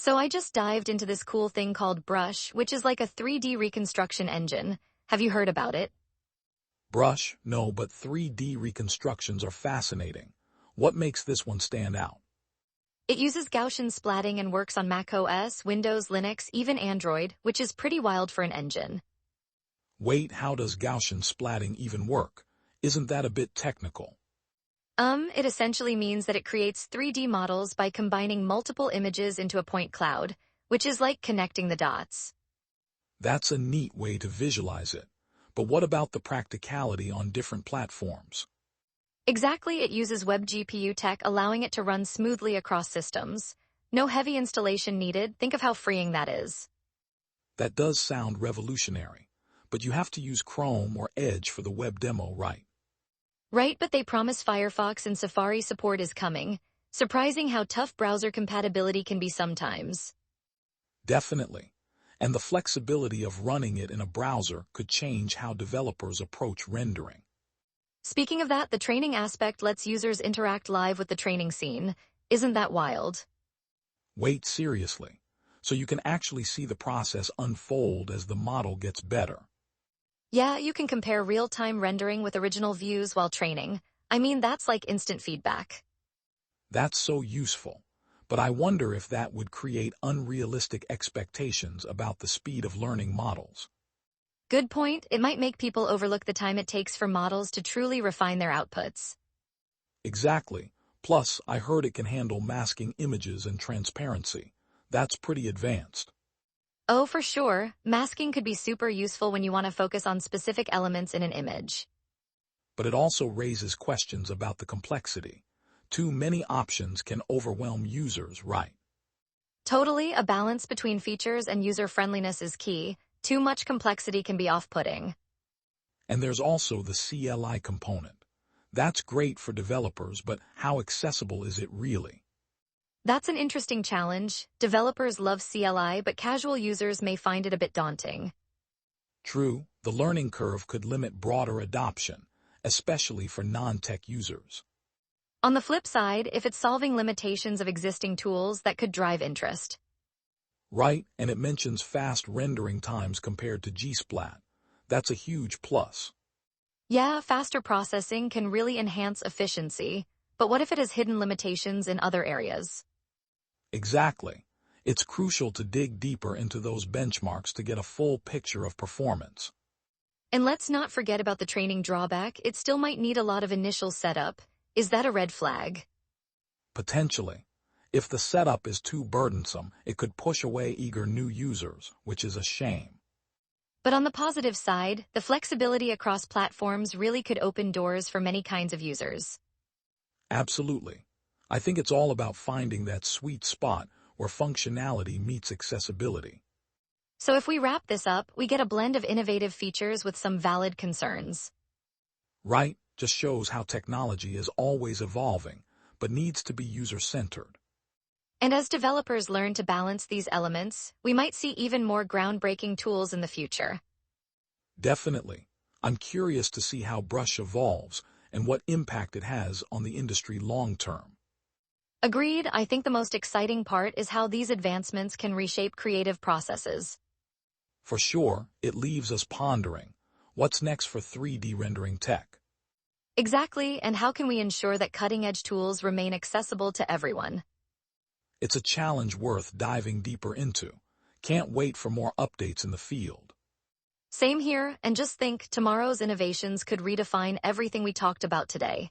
So I just dived into this cool thing called Brush, which is like a 3D reconstruction engine. Have you heard about it? Brush, no, but 3D reconstructions are fascinating. What makes this one stand out? It uses Gaussian splatting and works on Mac OS, Windows, Linux, even Android, which is pretty wild for an engine. Wait, how does Gaussian splatting even work? Isn't that a bit technical? It essentially means that it creates 3D models by combining multiple images into a point cloud, which is like connecting the dots. That's a neat way to visualize it. But what about the practicality on different platforms? Exactly, it uses web GPU tech, allowing it to run smoothly across systems. No heavy installation needed. Think of how freeing that is. That does sound revolutionary, but you have to use Chrome or Edge for the web demo, right? Right, but they promise Firefox and Safari support is coming. Surprising how tough browser compatibility can be sometimes. Definitely. And the flexibility of running it in a browser could change how developers approach rendering. Speaking of that, the training aspect lets users interact live with the training scene. Isn't that wild? Wait, seriously. So you can actually see the process unfold as the model gets better. Yeah, you can compare real-time rendering with original views while training. I mean, that's like instant feedback. That's so useful. But I wonder if that would create unrealistic expectations about the speed of learning models. Good point. It might make people overlook the time it takes for models to truly refine their outputs. Exactly. Plus, I heard it can handle masking images and transparency. That's pretty advanced. Oh, for sure. Masking could be super useful when you want to focus on specific elements in an image. But it also raises questions about the complexity. Too many options can overwhelm users, right? Totally, a balance between features and user-friendliness is key. Too much complexity can be off-putting. And there's also the CLI component. That's great for developers, but how accessible is it really? That's an interesting challenge. Developers love CLI, but casual users may find it a bit daunting. True, the learning curve could limit broader adoption, especially for non-tech users. On the flip side, if it's solving limitations of existing tools, that could drive interest. Right, and it mentions fast rendering times compared to Gsplat. That's a huge plus. Yeah, faster processing can really enhance efficiency, but what if it has hidden limitations in other areas? Exactly. It's crucial to dig deeper into those benchmarks to get a full picture of performance. And let's not forget about the training drawback. It still might need a lot of initial setup. Is that a red flag? Potentially. If the setup is too burdensome, it could push away eager new users, which is a shame. But on the positive side, the flexibility across platforms really could open doors for many kinds of users. Absolutely. I think it's all about finding that sweet spot where functionality meets accessibility. So if we wrap this up, we get a blend of innovative features with some valid concerns. Right? Just shows how technology is always evolving, but needs to be user-centered. And as developers learn to balance these elements, we might see even more groundbreaking tools in the future. Definitely. I'm curious to see how Brush evolves and what impact it has on the industry long-term. Agreed, I think the most exciting part is how these advancements can reshape creative processes. For sure, it leaves us pondering, what's next for 3D rendering tech? Exactly, and how can we ensure that cutting-edge tools remain accessible to everyone? It's a challenge worth diving deeper into. Can't wait for more updates in the field. Same here, and just think, tomorrow's innovations could redefine everything we talked about today.